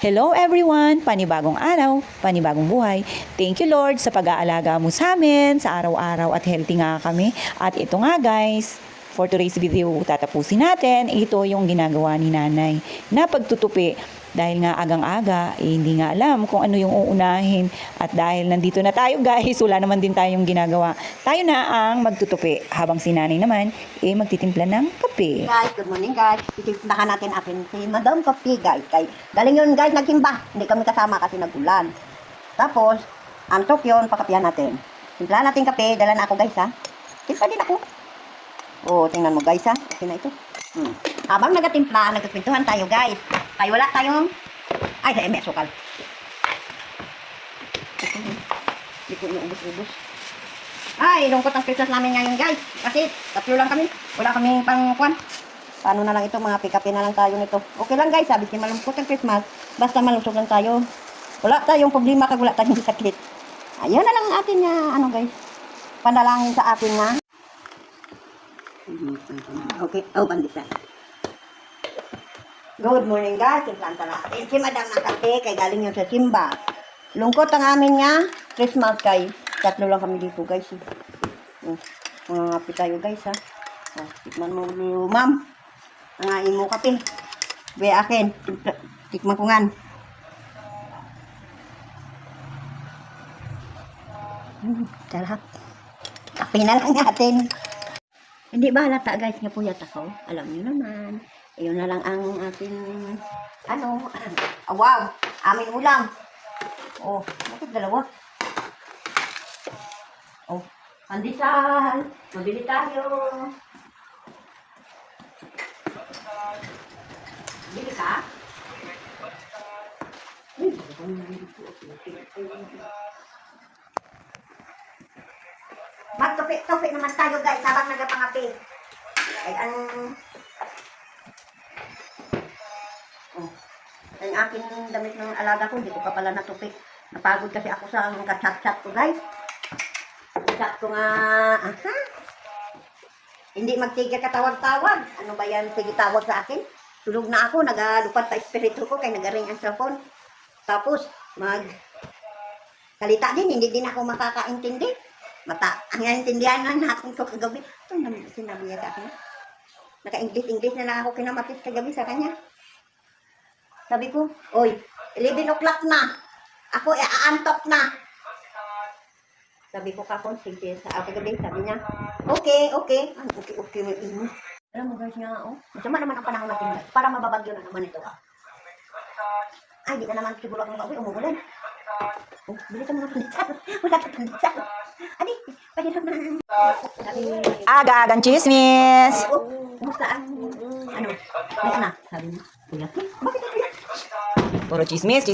Hello everyone! Panibagong araw, panibagong buhay. Thank you Lord sa pag-aalaga mo sa amin sa araw-araw at healthy nga kami. At ito nga guys, for today's video, tatapusin natin. Ito yung ginagawa ni nanay na pagtutupi. Dahil nga agang-aga, hindi nga alam kung ano yung uunahin. At dahil nandito na tayo guys, wala naman din tayong ginagawa. Tayo na ang magtutupi. Habang si nanay naman, magtitimpla ng kape. Guys, good morning guys. Titimplahan natin atin si Madam Coffee guys. Galing yun guys, nagtimba. Hindi kami kasama kasi nagulan. Tapos, antok yun, pakapihan natin. Timplahan natin kape, dala na ako guys ha. Timpla din ako. Oh, tingnan mo guys ha. Okay na ito. Habang nagatimpla, nagkakwentuhan tayo guys. Kaya wala tayong... Ay, may sukal. Hindi ko iubos-ubos. Ay, lungkot ang Christmas namin ngayon guys. Kasi tatlo lang kami. Wala kaming pangkuan. Paano na lang ito, mga pick-up na lang tayo nito. Okay lang guys, sabi ko malungkot ang Christmas. Basta malusog lang tayo. Wala tayong problema kag wala tayong sakit. Ayun na lang atin nga, ano guys. Panalangin sa atin nga. Okay, oh, pandisa. Good morning guys, implanta natin si Madam ng kape kay galing yun sa simba. Lungkot ang amin nga Christmas kay tatlo lang kami dito guys. Mga ngapi tayo guys ha. Tikman mo ma'am. Ang imo kape. Be akin, tikman ko ngan. Sarap. Kape na lang natin. Hindi ba halata guys nga puyat ako? Alam niyo naman. Ayun na lang ang ating, ano, wow, aming ulam. Oh, bakit dalawa? Oh, pandesal, mabili tayo. Bili ka? Magtupi-tupi naman tayo guys, habang nagapangapi. Ay, ang aking damit ng alaga ko, hindi ko pa pala natupi. Napagod kasi ako sa chat-chat ko guys. Chat ko nga, hindi magtigil katawag-tawag. Ano ba yan, sige tawag sa akin? Tulog na ako, nagalupad sa espiritu ko, kaya nagaring ang cellphone. Tapos, salita din, hindi din ako makakaintindi. Ang intindihan nga natin ko kagabi. Ito naman sinabi niya sa akin. Naka-English na lang ako kinamatis kagabi sa kanya. Sabi ko, oy, 11 o'clock na. Ako, aantok na. Sabi ko kapon, sige, sa kagabi, sabi niya, okay. May ino. Alam mo guys nga, oh, masama naman ang panahon natin. Para mababagyo na naman ito. Ay, di ka naman siguro akong mauwi, umuulan. Oh, bili ka mga pandesal. Wala ka pandesal. Adi, pwede naman. Aga-agang chismis! Kumusta ang, ano, may anak? Sabi niya, kuya, bakit ang kuya? Puro chismis.